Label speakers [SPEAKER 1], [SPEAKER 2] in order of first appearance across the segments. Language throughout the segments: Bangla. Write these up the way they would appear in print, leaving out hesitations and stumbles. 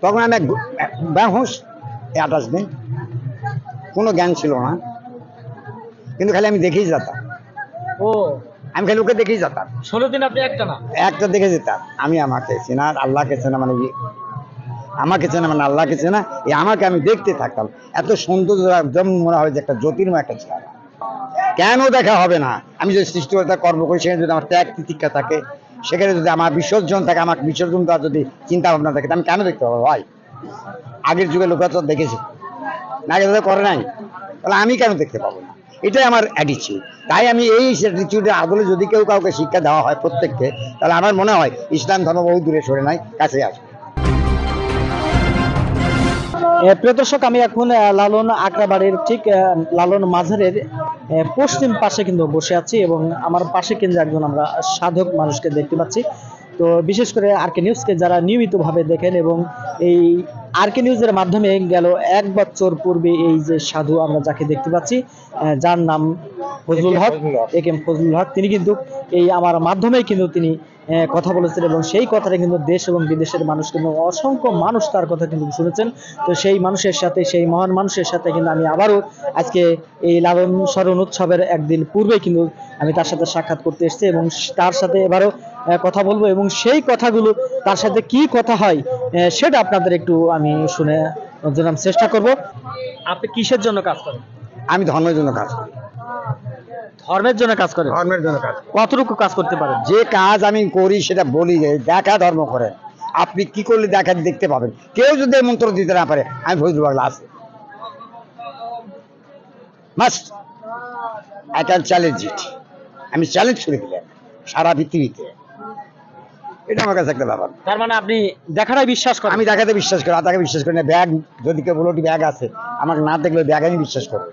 [SPEAKER 1] তখন আমি বেহুশ 28 দিন, কোনো জ্ঞান ছিল না, কিন্তু খালি আমি দেখেই যেতাম।
[SPEAKER 2] ও
[SPEAKER 1] আমি খালি ওকে দেখেই যেতাম।
[SPEAKER 2] 16 দিন আপনি
[SPEAKER 1] একটা দেখে যেতাম। আমি আমাকে চেনা, আল্লাহকে চেনা, মানে আমাকে চেনা মানে আল্লাহকে চেনা, এই আমাকে আমি দেখতে থাকতাম। এত সৌন্দর্য যেমন মনে হয় যে একটা জ্যোতির্ময় একটা চেহারা। কেন দেখা হবে না? আমি যদি সৃষ্টিকর্তা কর্ম করি, সেখানে যদি আমার ত্যাগ তিতিক্ষা থাকে, সেখানে যদি আমার বিসর্জন থাকে, আমার বিসর্জন দেওয়ার যদি চিন্তা ভাবনা থাকে, আমি কেন দেখতে পাবো ভাই? আগের যুগে লোকেরা তো দেখেছে, না গেলে করে নাই, তাহলে আমি কেন দেখতে পাবো না? এটাই আমার অ্যাটিচিউড। তাই আমি এই অ্যাটিচিউডের আদলে যদি কেউ কাউকে শিক্ষা দেওয়া হয় প্রত্যেককে, তাহলে আমার মনে হয় ইসলাম ধর্ম বহু দূরে সরে নাই, কাছে আসবে।
[SPEAKER 2] প্রিয় দর্শক, আমি এখন লালন আকরাবাড়ির ঠিক লালন মাজারের পশ্চিম পাশে কিন্তু বসে আছি এবং আমার পাশে কিন্তু একজন আমরা সাধক মানুষকে দেখতে পাচ্ছি। তো বিশেষ করে আরকে নিউজকে যারা নিয়মিতভাবে দেখেন এবং এই আরকে নিউজের মাধ্যমে গেল 1 বছর পূর্বে এই যে সাধু আমরা যাকে দেখতে পাচ্ছি, যার নাম ফজলুল হক, একেএম ফজলুল হক, তিনি কিন্তু এই আমার মাধ্যমেই কিন্তু তিনি কথা বলেছেন এবং সেই কথাটা কিন্তু দেশ এবং বিদেশের মানুষ কিন্তু অসংখ্য মানুষ তার কথা কিন্তু শুনেছেন। তো সেই মানুষের সাথে, সেই মহান মানুষের সাথে কিন্তু আমি আবারও আজকে এই লালন স্মরণ উৎসবের একদিন পূর্বে কিন্তু আমি তার সাথে সাক্ষাৎ করতে এসেছি এবং তার সাথে এবারও কথা বলবো এবং সেই কথাগুলো তার সাথে কি কথা হয় সেটা আপনাদের একটু আমি শুনে জানার চেষ্টা করব। আপনি কিসের জন্য কাজ করেন?
[SPEAKER 1] আমি ধর্মের জন্য কাজ করি।
[SPEAKER 2] ধর্মের জন্য কাজ করেন?
[SPEAKER 1] ধর্মের জন্য কাজ।
[SPEAKER 2] কতটুকু কাজ করতে পারেন?
[SPEAKER 1] যে কাজ আমি করি সেটা বলি যে দেখা ধর্ম করে। আপনি কি করলে দেখা দেখতে পাবেন। কেউ যদি এই মন্ত্র দিতে না পারে, আমি ফজলুল হক আছে, মাস্ট, আই ক্যান চ্যালেঞ্জ ইট। আমি চ্যালেঞ্জ করে দিলাম সারা পৃথিবীতে। এটা আমার কাছে একটা ব্যাপার।
[SPEAKER 2] তার মানে আপনি দেখাটাই বিশ্বাস করেন?
[SPEAKER 1] আমি দেখাতে বিশ্বাস করি, তাকে বিশ্বাস করি না। ব্যাগ যদি কেউ বলো ব্যাগ আছে, আমাকে না দেখলে ব্যাগ আমি বিশ্বাস করি।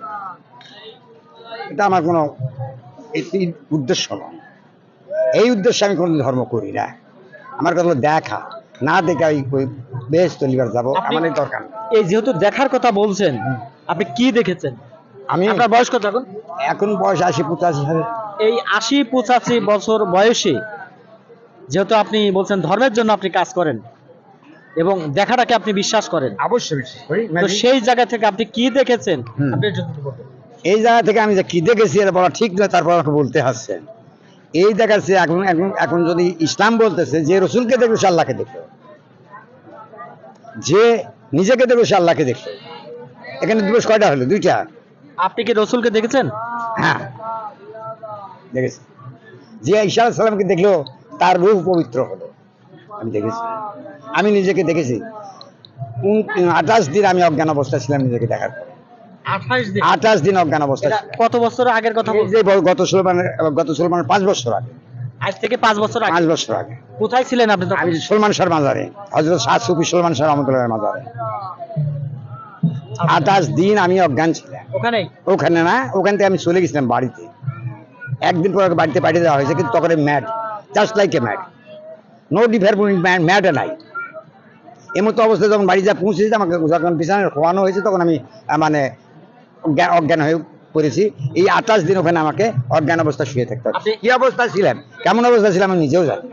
[SPEAKER 1] এটা আমার কোনো উদ্দেশ্য নয়। এই উদ্দেশ্যে আমি কোনো ধর্ম করি না। আমার কথা হলো দেখা, না দেখে ওই বেশ তলিবার যাবো, আমার এই দরকার নেই।
[SPEAKER 2] এই যেহেতু দেখার কথা বলছেন, আপনি কি দেখেছেন?
[SPEAKER 1] আমি
[SPEAKER 2] আপনার বয়স কত এখন?
[SPEAKER 1] এখন বয়স 80-85 সালে।
[SPEAKER 2] এই 80-85 বছর বয়সে যেহেতু আপনি বলছেন ধর্মের জন্য আপনি কাজ করেন এবং দেখাটাকে আপনি বিশ্বাস করেন,
[SPEAKER 1] অবশ্যই বিশ্বাস করি।
[SPEAKER 2] তো সেই জায়গা থেকে আপনি কি দেখেছেন আপনি যদি বলতেন।
[SPEAKER 1] এই জায়গা থেকে আমি যে কি দেখেছি এটা বলা ঠিক নয়, তারপর আমাকে বলতে হচ্ছেন। এই দেখাচ্ছে এখন এখন এখন যদি ইসলাম বলতেছে যে রসুলকে দেখবে সে আল্লাহকে দেখবে, যে নিজেকে দেখবে সে আল্লাহকে দেখবে। এখানে দিবস কয়টা হলো? 2টা।
[SPEAKER 2] আপনি কি রসুলকে দেখেছেন?
[SPEAKER 1] হ্যাঁ, দেখেছি। যে ঈসা আলাইহিস সালামকে দেখলো তার রূহ পবিত্র হলো, আমি দেখেছি। আমি নিজেকে দেখেছি। 28 দিন আমি অজ্ঞান অবস্থা ছিলাম নিজেকে দেখার পর। 28 দিন অজ্ঞান অবস্থা ছিলাম।
[SPEAKER 2] কত বছর আগের কথা বলছেন?
[SPEAKER 1] যে গত সুলমান 5 বছর আগে।
[SPEAKER 2] আজ থেকে 5 বছর আগে?
[SPEAKER 1] 5 বছর আগে।
[SPEAKER 2] কোথায় ছিলেন আপনি তখন?
[SPEAKER 1] আমি সুলমান শাহর মাজারে, হযরত শাহ সুফি সুলমান শাহ রহমাতুল্লাহের মাজারে 28 দিন আমি অজ্ঞান ছিলাম। ওখানে না, ওখান থেকে আমি চলে গেছিলাম বাড়িতে। একদিন পর বাড়িতে পাঠিয়ে দেওয়া হয়েছে, কিন্তু তখন mad, just like a mad, no different mad নাই। এমতো অবস্থায় যখন বাড়ি যা পৌঁছেছি, আমাকে যখন বিছানায় খোয়ানো হয়েছে, তখন আমি মানে অজ্ঞান হয়ে পড়েছি। এই 28 দিন ওখানে আমাকে অজ্ঞান অবস্থা শুয়ে থাকতে হবে। কি অবস্থা ছিলাম, কেমন অবস্থা ছিলাম আমি নিজেও জানি।